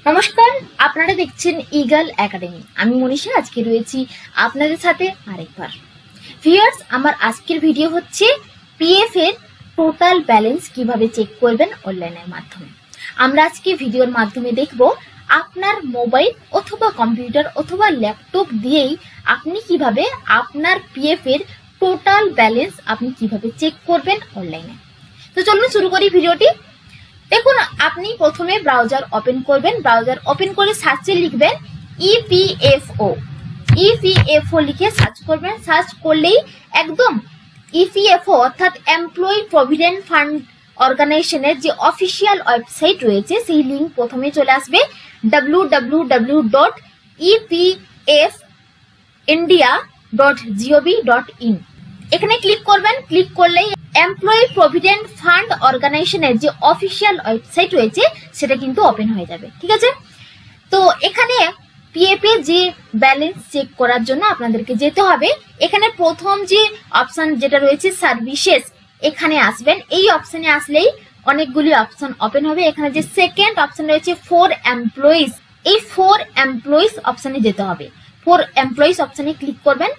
নমস্কার, আপনারা দেখছেন ইগল একাডেমি। আমি মনীষা আজকে রয়েছি আপনাদের সাথে আরেকবার। ভিউয়ার্স, আমার আজকের ভিডিও হচ্ছে পিএফ এর টোটাল ব্যালেন্স কিভাবে চেক করবেন অনলাইনের মাধ্যমে। আমরা আজকে ভিডিওর মাধ্যমে দেখব আপনার মোবাইল অথবা কম্পিউটার অথবা ল্যাপটপ দিয়েই আপনি কিভাবে আপনার পিএফ এর টোটাল ব্যালেন্স আপনি কিভাবে চেক করবেন অনলাইনে। তো চলুন শুরু করি ভিডিওটি। দেখুন, আপনি প্রথমে ব্রাউজার ওপেন করবেন। ব্রাউজার ওপেন করে সার্চে লিখবেন ইপিএফও লিখে সার্চ করবেন। সার্চ করলেই একদম ইপিএফও অর্থাৎ এমপ্লয়ি প্রভিডেন্ট ফান্ড অর্গানাইজেশনের যে অফিসিয়াল ওয়েবসাইট রয়েছে সেই লিঙ্ক প্রথমে চলে আসবে www.epfindia.gov.in। এখানে ক্লিক করবেন। ক্লিক করলেই এমপ্লয়ি প্রভিডেন্ট ফান্ড অর্গানাইজেশনের যে অফিসিয়াল ওয়েবসাইট রয়েছে সেটা কিন্তু ওপেন হয়ে যাবে। ঠিক আছে, তো এখানে পিএফ এর যে ব্যালেন্স চেক করার জন্য আপনাদেরকে যেতে হবে। এখানে প্রথম যে অপশন যেটা রয়েছে সার্ভিসেস, এখানে আসবেন। এই অপশনে আসলেই অনেকগুলি অপশন ওপেন হবে। এখানে যে সেকেন্ড অপশন রয়েছে ফর এমপ্লয়িজ, এই ফর এমপ্লয়িজ অপশনে যেতে হবে। ফর এমপ্লয়িজ অপশনে ক্লিক করবেন।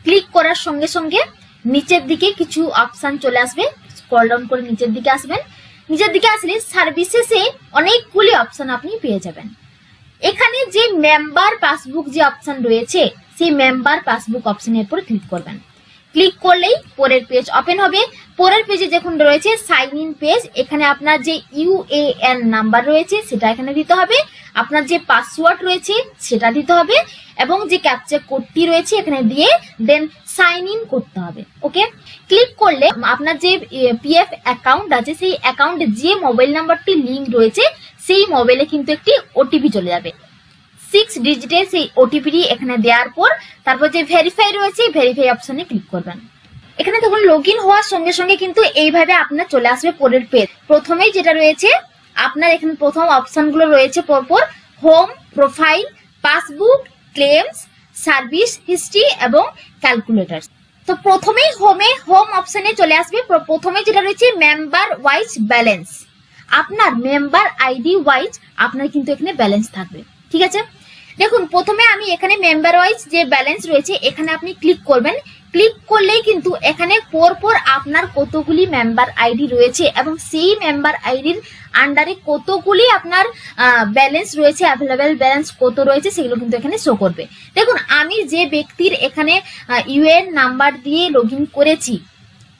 ক্লিক করার সঙ্গে সঙ্গে নিচের দিকে কিছু অপশন চলে আসবে। স্ক্রল ডাউন করে নিচের দিকে আসবেন। নিচের দিকে আসলে সার্ভিসেসে অনেকগুলি অপশন আপনি পেয়ে যাবেন। এখানে যে মেম্বার পাসবুক যে অপশন রয়েছে সেই মেম্বার পাসবুক অপশনের উপর ক্লিক করবেন। ক্লিক করলেই পরের পেজ ওপেন হবে। পরের পেজে যখন রয়েছে সাইন ইন পেজ, এখানে আপনার যে ইউএএন নাম্বার রয়েছে সেটা এখানে দিতে হবে, আপনার যে পাসওয়ার্ড রয়েছে সেটা দিতে হবে এবং যে ক্যাপচা কোডটি রয়েছে এখানে দিয়ে দেন সাইন ইন করতে হবে। ওকে, ক্লিক করলে আপনার যে পিএফ অ্যাকাউন্ট আছে সেই অ্যাকাউন্টে যে মোবাইল নাম্বারটি লিংক রয়েছে সেই মোবাইলে কিন্তু একটি ওটিপি চলে যাবে। 6 ডিজিটের সেই ওটিপি এখানে দেওয়ার পর তারপর যে ভেরিফাই রয়েছে ভেরিফাই অপশনে ক্লিক করবেন। এখানে তখন লগ ইন হওয়ার সঙ্গে সঙ্গে কিন্তু এইভাবে আপনার চলে আসবে পরের পেজ। প্রথমেই যেটা রয়েছে আপনার এখানে প্রথম অপশনগুলো রয়েছে পরপর home, profile, passbook, claims, service history এবং ক্যালকুলেটর। তো প্রথমেই হোম অপশনে চলে আসবে। প্রথমে যেটা রয়েছে মেম্বার ওয়াইজ ব্যালেন্স, আপনার মেম্বার আইডি ওয়াইজ আপনার কিন্তু এখানে ব্যালেন্স থাকবে। ঠিক আছে, দেখুন প্রথমে আমি এখানে মেম্বার ওয়াইজ যে ব্যালেন্স রয়েছে এখানে আপনি ক্লিক করবেন। ক্লিক করলেই কিন্তু এখানে পরপর আপনার কতগুলি মেম্বার আইডি রয়েছে এবং সেই মেম্বার আইডির আন্ডারে কতগুলি আপনার ব্যালেন্স রয়েছে, অ্যাভেলেবেল ব্যালেন্স কত রয়েছে সেগুলো কিন্তু এখানে শো করবে। দেখুন, আমি যে ব্যক্তির এখানে ইউএএন নাম্বার দিয়ে লগ ইন করেছি,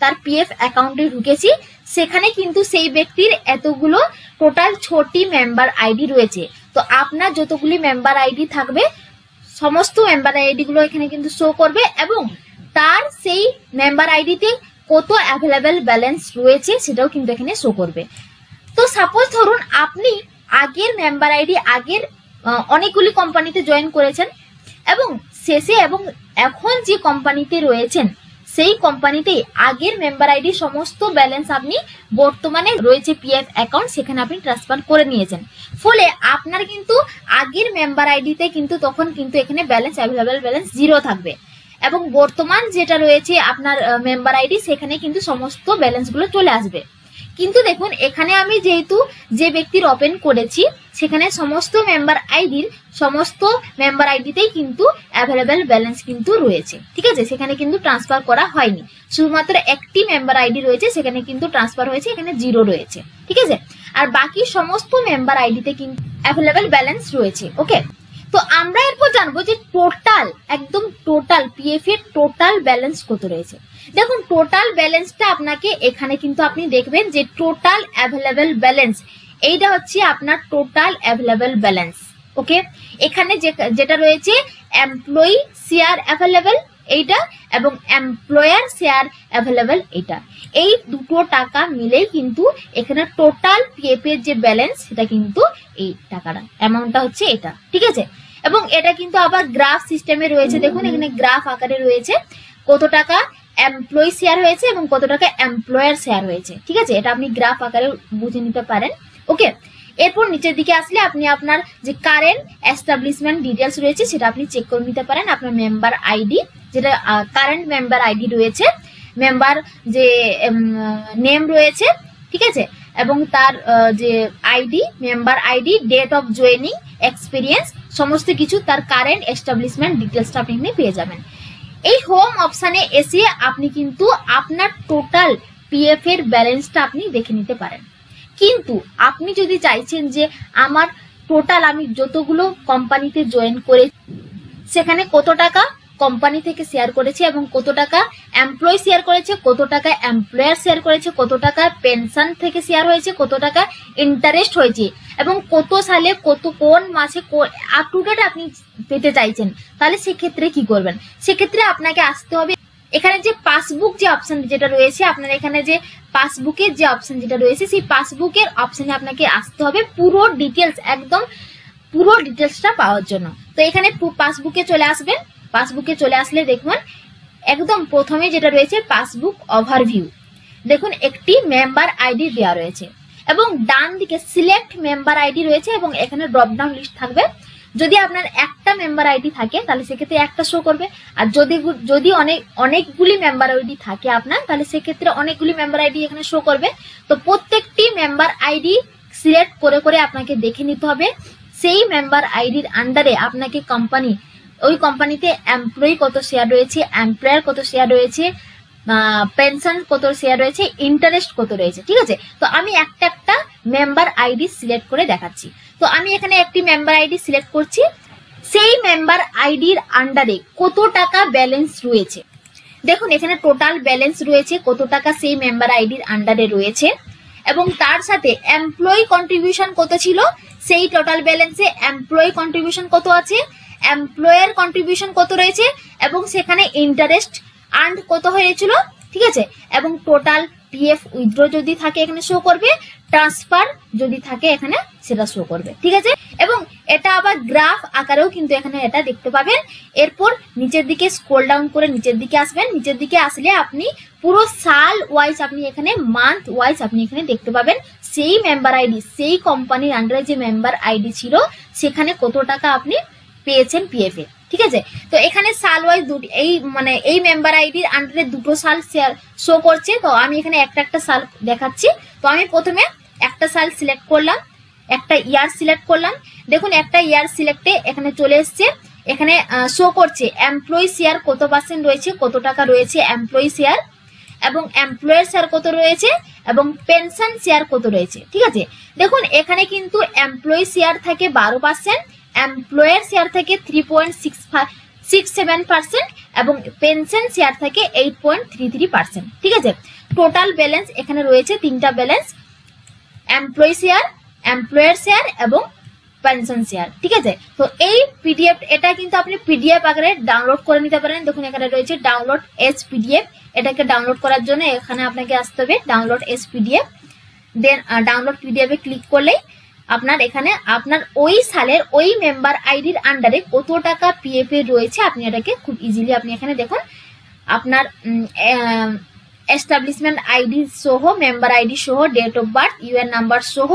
তার পিএফ অ্যাকাউন্টে ঢুকেছি, সেখানে কিন্তু সেই ব্যক্তির এতগুলো টোটাল 6টি মেম্বার আইডি রয়েছে। তো আপনার যতগুলি মেম্বার আইডি থাকবে সমস্ত মেম্বার আইডি গুলো এখানে কিন্তু শো করবে এবং তার সেই মেম্বার আইডিতে কত অ্যাভেলেবেল ব্যালেন্স রয়েছে সেটাও কিন্তু এখানে শো করবে। তো সাপোজ ধরুন আপনি আগের মেম্বার আইডি আগের অনেকগুলি কোম্পানিতে জয়েন করেছেন এবং শেষে এবং এখন যে কোম্পানিতে রয়েছেন সেই কোম্পানিতে আগের মেম্বার আইডি সমস্ত ব্যালেন্স আপনি বর্তমানে রয়েছে পিএফ অ্যাকাউন্ট সেখানে আপনি ট্রান্সফার করে নিয়েছেন। ফলে আপনার কিন্তু আগের মেম্বার আইডিতে কিন্তু তখন কিন্তু এখানে ব্যালেন্স অ্যাভেলেবেল ব্যালেন্স 0 থাকবে এবং বর্তমান যেটা রয়েছে আপনার মেম্বার আইডি সেখানে কিন্তু সমস্ত ব্যালেন্সগুলো চলে আসবে। কিন্তু দেখুন, এখানে আমি যেহেতু যে ব্যক্তির ওপেন করেছি সেখানে সমস্ত মেম্বার আইডিতেই কিন্তু অ্যাভেলেবেল ব্যালেন্স কিন্তু রয়েছে। ঠিক আছে, সেখানে কিন্তু ট্রান্সফার করা হয়নি, শুধুমাত্র একটি মেম্বার আইডি রয়েছে সেখানে কিন্তু ট্রান্সফার হয়েছে, এখানে 0 রয়েছে। ঠিক আছে, আর বাকি সমস্ত মেম্বার আইডিতে কিন্তু অ্যাভেলেবেল ব্যালেন্স রয়েছে। ওকে, তো আমরা এরপর জানবো যে একদম টোটাল পিএফ এর টোটাল ব্যালেন্স কত রয়েছে। দেখুন, টোটাল ব্যালেন্সটা আপনাকে এখানে কিন্তু আপনি দেখবেন যে টোটাল অ্যাভেলেবেল ব্যালেন্স, এইটা হচ্ছে আপনার টোটাল অ্যাভেলেবেল ব্যালেন্স। ওকে, এখানে যেটা রয়েছে এমপ্লয়ি শেয়ার অ্যাভেলেবেল এইটা এবং এমপ্লয়ার শেয়ার অ্যাভেলেবেল এইটা, এই দুটো টাকা মিলেই কিন্তু এখানে টোটাল পিএফ এর যে ব্যালেন্স সেটা কিন্তু এই টাকাটা অ্যামাউন্টটা হচ্ছে এটা। ঠিক আছে, এবং এটা কিন্তু আবার গ্রাফ সিস্টেমে রয়েছে। দেখুন, এখানে গ্রাফ আকারে রয়েছে কত টাকা এমপ্লয়ি শেয়ার হয়েছে এবং কত টাকা এমপ্লয়ার শেয়ার হয়েছে। ঠিক আছে, এটা আপনি গ্রাফ আকারে বুঝে নিতে পারেন। ওকে, এরপর নিচের দিকে আসলে আপনি আপনার যে কারেন্ট এস্টাবলিশমেন্ট ডিটেলস রয়েছে সেটা আপনি চেক করে নিতে পারেন। আপনার মেম্বার আইডি যেটা কারেন্ট মেম্বার আইডি রয়েছে, মেম্বার যে নেম রয়েছে, ঠিক আছে, এবং তার যে ID, member ID, date of joining, experience, সমস্ত কিছু তার কারেন্ট এস্টাবলিশমেন্ট ডিটেলসটা আপনি এখানে পেয়ে যাবেন। এই হোম অপশানে এসে আপনি কিন্তু আপনার টোটাল পিএফ এর ব্যালেন্সটা আপনি দেখে নিতে পারেন। কিন্তু আপনি যদি চাইছেন যে আমার টোটাল আমি যতগুলো কোম্পানিতে জয়েন করে সেখানে কত টাকা কোম্পানি থেকে শেয়ার করেছে এবং কত টাকা এমপ্লয় শেয়ার করেছে, কত টাকা এমপ্লয়ার শেয়ার করেছে, কত টাকা পেনশন থেকে শেয়ার হয়েছে, কত টাকা ইন্টারেস্ট হয়েছে এবং কত সালে কোন মাসে আপ টু ডেট আপনি পেতে চাইছেন, তাহলে সেক্ষেত্রে কি করবেন? সেক্ষেত্রে আপনাকে আসতে হবে এখানে যে পাসবুক যে অপশন যেটা রয়েছে, আপনার এখানে যে পাসবুকের যে অপশন যেটা রয়েছে সেই পাসবুকের অপশনে আপনাকে আসতে হবে পুরো ডিটেলস, একদম পুরো ডিটেলসটা পাওয়ার জন্য। তো এখানে পাসবুকে চলে আসবেন। পাসবুকে চলে আসলে দেখুন একদম প্রথমে যেটা রয়েছে পাসবুক ওভারভিউ, দেখুন একটি মেম্বার আইডি দেওয়া রয়েছে এবং ডান দিকে সিলেক্ট মেম্বার আইডি রয়েছে এবং এখানে ড্রপ ডাউন লিস্ট থাকবে। যদি আপনার একটা মেম্বার আইডি থাকে তাহলে সেক্ষেত্রে একটা শো করবে, আর যদি অনেকগুলি মেম্বার আইডি থাকে আপনার, তাহলে সেক্ষেত্রে অনেকগুলি মেম্বার আইডি এখানে শো করবে। তো প্রত্যেকটি মেম্বার আইডি সিলেক্ট করে করে আপনাকে দেখে নিতে হবে সেই মেম্বার আইডির আন্ডারে আপনাকে ওই কোম্পানিতে এমপ্লয়ি কত শেয়ার রয়েছে, এমপ্লয়ার কত শেয়ার রয়েছে, পেনশন কত শেয়ার রয়েছে, ইন্টারেস্ট কত রয়েছে। ঠিক আছে, তো আমি একটা মেম্বার আইডি সিলেক্ট করে দেখাচ্ছি। তো আমি এখানে একটি মেম্বার আইডি সিলেক্ট করছি। সেই মেম্বার আইডির আন্ডারে কত টাকা ব্যালেন্স রয়েছে, দেখুন এখানে টোটাল ব্যালেন্স রয়েছে কত টাকা সেই মেম্বার আইডির আন্ডারে রয়েছে এবং তার সাথে এমপ্লয়ি কন্ট্রিবিউশন কত ছিল, সেই টোটাল ব্যালেন্সে এমপ্লয়ি কন্ট্রিবিউশন কত আছে, এমপ্লয়ার কন্ট্রিবিউশন কত রয়েছে এবং সেখানে ইন্টারেস্ট আর্ন কত হয়েছিল। ঠিক আছে, এবং টোটাল পিএফ উইথড্র যদি থাকে এখানে শো করবে, ট্রান্সফার যদি থাকে এখানে সেটা শো করবে। ঠিক আছে, এবং এটা আবার গ্রাফ আকারেও কিন্তু এখানে এটা দেখতে পাবেন। এরপর নিচের দিকে স্ক্রল ডাউন করে নিচের দিকে আসবেন। নিচের দিকে আসলে আপনি পুরো সাল ওয়াইজ, আপনি এখানে মান্থ ওয়াইজ আপনি এখানে দেখতে পাবেন সেই মেম্বার আইডি, সেই কোম্পানির আন্ডারে যে মেম্বার আইডি ছিল সেখানে কত টাকা আপনি পেয়েছেন পিএফ এ। ঠিক আছে, তো এখানে সাল ওয়াইজ এই মেম্বার আইডির আন্ডারে দুটো সাল শো করছে। তো আমি এখানে একটা সাল দেখাচ্ছি। তো আমি প্রথমে একটা সাল সিলেক্ট করলাম, একটা ইয়ার সিলেক্ট করলাম। দেখুন একটা ইয়ার সিলেক্টে এখানে চলে এসছে, এখানে শো করছে এমপ্লয়ি শেয়ার কত পার্সেন্ট রয়েছে, কত টাকা রয়েছে এমপ্লয়ি শেয়ার এবং এমপ্লয়ার শেয়ার কত রয়েছে এবং পেনশন শেয়ার কত রয়েছে। ঠিক আছে, দেখুন এখানে কিন্তু এমপ্লয়ি শেয়ার থাকে 12%, এমপ্লয়ার শেয়ার থাকে 3.67% এবং পেনশন শেয়ার থাকে 8.33%। ঠিক আছে, টোটাল ব্যালেন্স এখানে রয়েছে তিনটা balance, employee share, employer share এবং পেনশন শেয়ার। ঠিক আছে, তো এই পিডিএফ এটা কিন্তু আপনি পিডিএফ আকারে ডাউনলোড করে নিতে পারেন। দেখুন এখানে রয়েছে ডাউনলোড এস পিডিএফ, এটাকে ডাউনলোড করার জন্য এখানে আপনাকে আসতে হবে ডাউনলোড এস পিডিএফ। দেন ডাউনলোড পিডিএফ এ ক্লিক করলেই আপনার এখানে আপনার ওই সালের ওই মেম্বার আইডির আন্ডারে কত টাকা পিএফ এ রয়েছে আপনি এটাকে খুব ইজিলি আপনি এখানে দেখুন আপনার এস্টাবলিশমেন্ট আইডি সহ, মেম্বার আইডি সহ, date of birth, UAN number সহ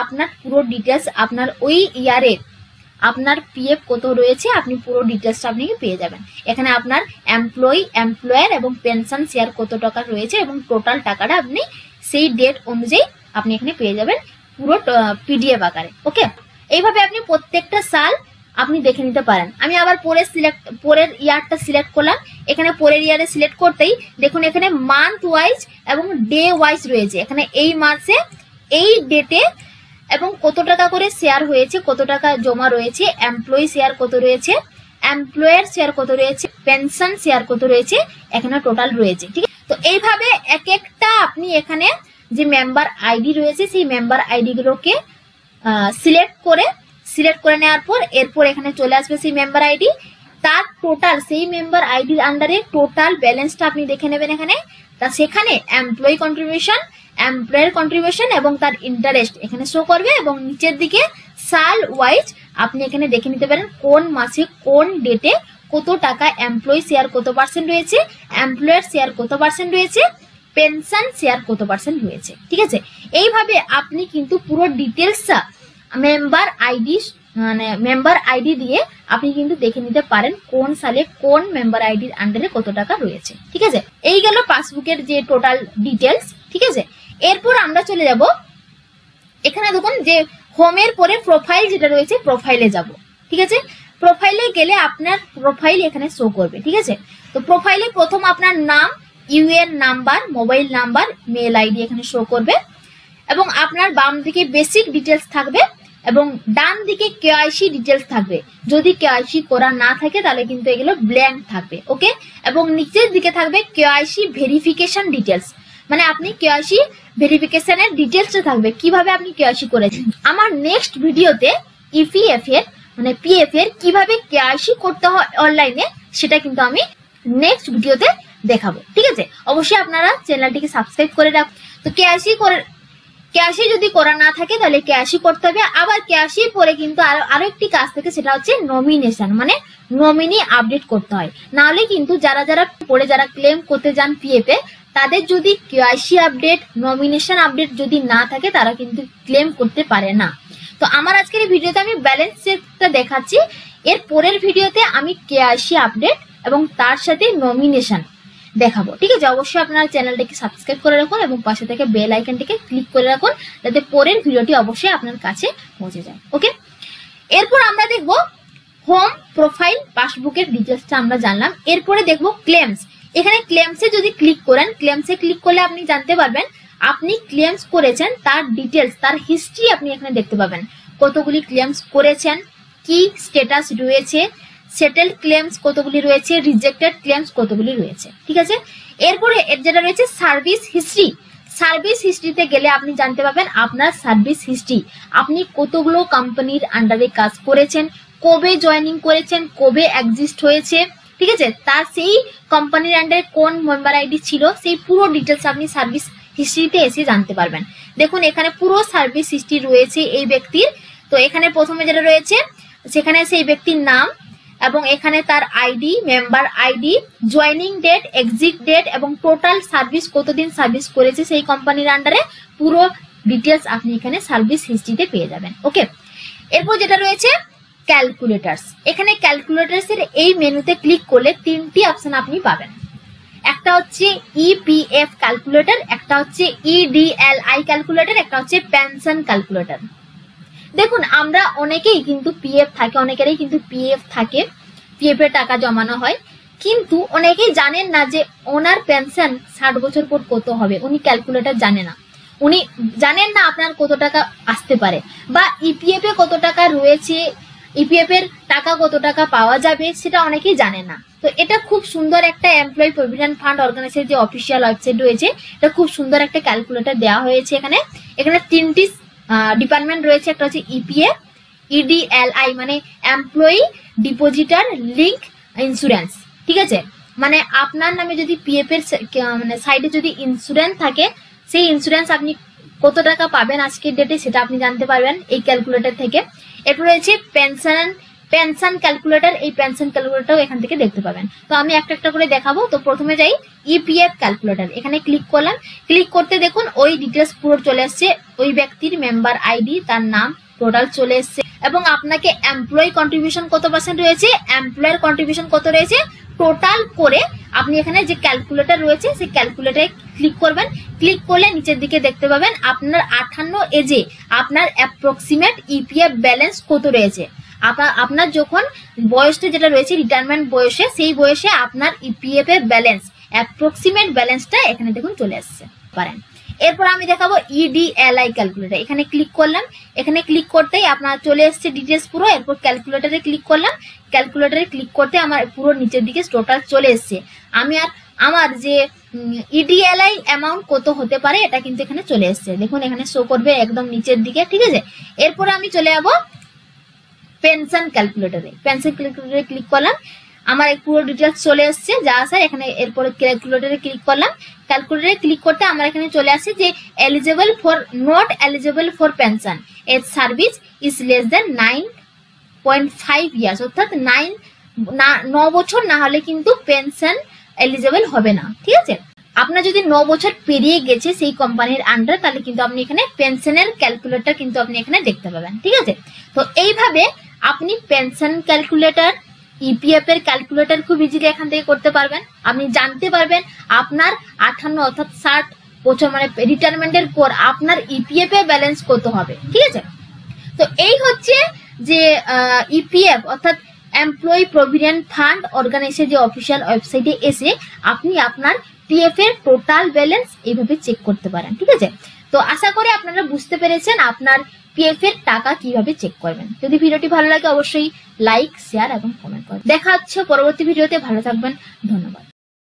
আপনার পুরো ডিটেলস, আপনার ওই ইয়ারে আপনার পিএফ কত রয়েছে আপনি পুরো ডিটেলসটা আপনি পেয়ে যাবেন। এখানে আপনার এমপ্লয়ি, এমপ্লয়ার এবং পেনশন শেয়ার কত টাকা রয়েছে এবং টোটাল টাকাটা আপনি সেই ডেট অনুযায়ী আপনি এখানে পেয়ে যাবেন পুরো পিডিএফ আকারে। ওকে, এইভাবে আপনি প্রত্যেকটা সাল আপনি দেখে নিতে পারেন। আমি আবার পরের ইয়ারটা সিলেক্ট করলাম। এখানে পরের ইয়ারে সিলেক্ট করতেই দেখুন এখানে মান্থ ওয়াইজ এবং ডে ওয়াইজ রয়েছে। এখানে এই মাসে এই ডেটে এবং কত টাকা করে শেয়ার হয়েছে, কত টাকা জমা রয়েছে, এমপ্লয়ি শেয়ার কত রয়েছে, এমপ্লয়ার শেয়ার কত রয়েছে, পেনশন শেয়ার কত রয়েছে, এখানে টোটাল রয়েছে। ঠিক আছে, তো এইভাবে এক একটা আপনি এখানে যে মেম্বার আইডি রয়েছে সেই মেম্বার আইডি গুলোকে সিলেক্ট করে নেওয়ার পর এরপর এখানে চলে আসবে সেই মেম্বার আইডি, তার টোটাল সেই মেম্বার আইডির আন্ডারে টোটাল ব্যালেন্সটা আপনি দেখে নেবেন এখানে। তা সেখানে এমপ্লয়ি কন্ট্রিবিউশন, এমপ্লয়ার কন্ট্রিবিউশন এবং তার ইন্টারেস্ট এখানে শো করবে এবং নিচের দিকে সাল ওয়াইজ আপনি এখানে দেখে নিতে পারেন কোন মাসে কোন ডেটে কত টাকা এমপ্লয়ি শেয়ার কত পার্সেন্ট রয়েছে, এমপ্লয়ার শেয়ার কত পার্সেন্ট রয়েছে, পেনশন শেয়ার কত পার্সেন্ট রয়েছে। ঠিক আছে, এইভাবে আপনি কিন্তু পুরো ডিটেলসটা মেম্বার আইডি দিয়ে আপনি কিন্তু দেখে নিতে পারেন কোন সালে কোন মেম্বার আইডির আন্ডারে কত টাকা রয়েছে। ঠিক আছে, এই গেল পাসবুকের যে টোটাল ডিটেলস। ঠিক আছে, এরপর আমরা চলে যাব এখানে দেখুন যে হোমের পরে প্রোফাইল যেটা রয়েছে, প্রোফাইলে যাব। ঠিক আছে, প্রোফাইলে গেলে আপনার প্রোফাইল এখানে শো করবে। ঠিক আছে, তো প্রোফাইলে প্রথম আপনার নাম, UAN number, mobile number, mail ID এখানে শো করবে এবং আপনার বাম দিকে বেসিক ডিটেলস থাকবে এবং ডান দিকে কেওয়াইসি ডিটেলস থাকবে। যদি কেওয়াইসি করা না থাকে তাহলে কিন্তু এগুলো ব্ল্যাঙ্ক থাকবে। ওকে, এবং নিচের দিকে থাকবে কেওয়াইসি ভেরিফিকেশন ডিটেলস, মানে আপনি কেওয়াইসি ভেরিফিকেশনের ডিটেলসটা থাকবে কিভাবে আপনি কেওয়াইসি করেছেন। আমার নেক্সট ভিডিওতে ইপিএফ এর মানে পিএফ এর কিভাবে কেওয়াইসি করতে হয় অনলাইনে, সেটা কিন্তু আমি নেক্সট ভিডিওতে দেখাবো। ঠিক আছে, অবশ্যই আপনারা চ্যানেলটিকে সাবস্ক্রাইব করে রাখুন। তো কেওয়াইসি যদি করা না থাকে তাহলে কেওয়াইসি করতে হবে। আবার কেওয়াইসির পরে কিন্তু আরো একটি কাজ থাকে, সেটা হচ্ছে নমিনেশন, মানে নমিনি আপডেট করতে হয়। নাহলে কিন্তু যারা ক্লেম করতে যান পিএফ এ, তাদের যদি কেওয়াইসি আপডেট, নমিনেশন আপডেট যদি না থাকে তারা কিন্তু ক্লেম করতে পারে না। তো আমার আজকের এই ভিডিওতে আমি ব্যালেন্স চেকটা দেখাচ্ছি, এর পরের ভিডিওতে আমি কেওয়াইসি আপডেট এবং তার সাথে নমিনেশন দেখাবো। ঠিক আছে, অবশ্যই আপনারা চ্যানেলটিকে সাবস্ক্রাইব করে রাখুন এবং পাশে থেকে বেল আইকনটিকে ক্লিক করে রাখুন, যাতে পরের ভিডিওটি অবশ্যই আপনার কাছে পৌঁছে যায়। ওকে, এরপর আমরা দেখব হোম, প্রোফাইল, পাসবুকের ডিটেলসটা আমরা জানলাম। এরপরে দেখব ক্লেমস। এখানে ক্লেমসে যদি ক্লিক করেন, ক্লেমসে ক্লিক করলে আপনি জানতে পারবেন আপনি ক্লেমস করেছেন তার ডিটেলস, তার হিস্ট্রি আপনি এখানে দেখতে পাবেন। কতগুলি ক্লেমস করেছেন, কি স্ট্যাটাস রয়েছে, সেটেলড ক্লেমস কতগুলি রয়েছে, রিজেক্টেড ক্লেমস কতগুলি রয়েছে। ঠিক আছে, এরপরে এর যেটা রয়েছে সার্ভিস হিস্ট্রি। সার্ভিস হিস্ট্রিতে গেলে আপনি জানতে পারবেন আপনার সার্ভিস হিস্ট্রি, আপনি কতগুলো কোম্পানির আন্ডারে কাজ করেছেন, কবে জয়েনিং করেছেন, কবে এক্সিস্ট হয়েছে। ঠিক আছে, তার সেই কোম্পানির আন্ডারে কোন মেম্বার আইডি ছিল, সেই পুরো ডিটেলস আপনি সার্ভিস হিস্ট্রিতে এসে জানতে পারবেন। দেখুন এখানে পুরো সার্ভিস হিস্ট্রি রয়েছে এই ব্যক্তির। তো এখানে প্রথমে যেটা রয়েছে সেখানে সেই ব্যক্তির নাম এবং এখানে তার ID, member ID, joining date, exit date এবং টোটাল সার্ভিস, কতদিন সার্ভিস করেছে সেই কোম্পানির আন্ডারে, পুরো ডিটেলস আপনি এখানে সার্ভিস হিস্ট্রিতে পেয়ে যাবেন। ওকে, এরপর যেটা রয়েছে ক্যালকুলেটার্স। এখানে ক্যালকুলেটার্স এর এই মেনুতে ক্লিক করলে তিনটি অপশন আপনি পাবেন। একটা হচ্ছে ইপিএফ ক্যালকুলেটর, একটা হচ্ছে ইডিএলআই ক্যালকুলেটর, একটা হচ্ছে পেনশন ক্যালকুলেটর। দেখুন আমরা অনেকেই কিন্তু পিএফ থাকে, অনেকেরই কিন্তু পিএফ থাকে, পিএফ এর টাকা জমানো হয়, কিন্তু অনেকেই জানেন না যে ওনার পেনশন 60 বছর পর কত হবে, উনি ক্যালকুলেটর জানে না, উনি জানেন না আপনার কত টাকা আসতে পারে বা ইপিএফ এ কত টাকা রয়েছে, ইপিএফ এর টাকা কত টাকা পাওয়া যাবে, সেটা অনেকেই জানে না। তো এটা খুব সুন্দর একটা এমপ্লয়ি প্রভিডেন্ট ফান্ড অর্গানাইজেশন যে অফিসিয়াল ওয়েবসাইট রয়েছে, এটা খুব সুন্দর একটা ক্যালকুলেটর দেওয়া হয়েছে। এখানে তিনটি ডিপার্টমেন্ট রয়েছে, একটা হচ্ছে ইপিএফ, ইডিএলআই মানে এমপ্লয়ি ডিপোজিটার লিঙ্ক ইন্স্যুরেন্স। ঠিক আছে, মানে আপনার নামে যদি পিএফ এর মানে সাইডে যদি ইন্স্যুরেন্স থাকে, সেই ইন্স্যুরেন্স আপনি কত টাকা পাবেন আজকের ডেটে সেটা আপনি জানতে পারবেন এই ক্যালকুলেটর থেকে। এরপর রয়েছে পেনশন ক্যালকুলেটর, এই পেনশন ক্যালকুলেটরও এখান থেকে দেখতে পাবেন। তো আমি একটা একটা করে দেখাবো। তো প্রথমে যাই ইপিএফ ক্যালকুলেটর, এখানে ক্লিক করলাম। ক্লিক করতে দেখুন ওই ডিটেলস পুরো চলে আসছে, ওই ব্যক্তির মেম্বার আইডি, তার নাম, টোটাল চলে এসছে এবং আপনাকে এমপ্লয়ি কন্ট্রিবিউশন কত পার্সেন্ট রয়েছে, এমপ্লয়ার কন্ট্রিবিউশন কত রয়েছে, টোটাল করে আপনি এখানে যে ক্যালকুলেটর রয়েছে সেই ক্যালকুলেটরে ক্লিক করবেন। ক্লিক করলে নিচের দিকে দেখতে পাবেন আপনার 58 এজে আপনার অ্যাপ্রক্সিমেট ইপিএফ ব্যালেন্স কত রয়েছে। আপনার যখন বয়সটা যেটা রয়েছে রিটায়ারমেন্ট বয়সে, সেই বয়সে আপনার ইপিএফ এর ব্যালেন্স, অ্যাপ্রক্সিমেট ব্যালেন্সটা এখানে দেখুন চলে আসছে পারেন। এরপর আমি দেখাবো ইডিএলআই ক্যালকুলেটর, এখানে ক্লিক করলাম। এখানে ক্লিক করতেই আপনার চলে আসছে ডিটেলস পুরো। এরপর ক্যালকুলেটরে ক্লিক করলাম। ক্যালকুলেটরে ক্লিক করতে আমার পুরো নিচের দিকে টোটাল চলে এসছে। আমি আর আমার যে ইডিএলআই অ্যামাউন্ট কত হতে পারে এটা কিন্তু এখানে চলে এসছে, দেখুন এখানে শো করবে একদম নিচের দিকে। ঠিক আছে, এরপরে আমি চলে যাবো পেনশন ক্যালকুলেটরে। পেনশন ক্যালকুলেটরে ক্লিক করলাম, আমার পুরো ডিটেলস চলে এসছে যা আছে এখানে। এরপরে ক্যালকুলেটরে ক্লিক করলাম। ক্যালকুলেটরে ক্লিক করতে আমার এখানে চলে আসছে যে eligible for, not eligible for pension as service is less than 9.5 years, অর্থাৎ 9 বছর না হলে কিন্তু পেনশন এলিজিবল হবে না। ঠিক আছে, আপনার যদি 9 বছর পেরিয়ে গেছে সেই কোম্পানির আন্ডার, তাহলে কিন্তু আপনি এখানে পেনশনের ক্যালকুলেটর কিন্তু আপনি এখানে দেখতে পাবেন। ঠিক আছে, তো এইভাবে আপনি পেনশন ক্যালকুলেটর, ইপিএফ এর ক্যালকুলেটর খুব ইজিলি এখান থেকে করতে পারবেন। আপনি জানতে পারবেন আপনার 58 অর্থাৎ 60 মানে রিটায়ারমেন্টের পর আপনার ইপিএফ এ ব্যালেন্স কত হবে, ঠিক আছে। তো এই হচ্ছে যে ইপিএফ অর্থাৎ এমপ্লয়ি প্রভিডেন্ট ফান্ড অর্গানাইজেশন যে অফিসিয়াল ওয়েবসাইটে এসে আপনি আপনার পিএফ এর টোটাল ব্যালেন্স এইভাবে চেক করতে পারেন, ঠিক আছে। তো আশা করি আপনারা বুঝতে পেরেছেন আপনার পিএফ এর টাকা কিভাবে চেক করবেন। যদি ভিডিওটি ভালো লাগে অবশ্যই লাইক, শেয়ার এবং কমেন্ট করবেন। দেখা হচ্ছে পরবর্তী ভিডিওতে, ভালো থাকবেন, ধন্যবাদ।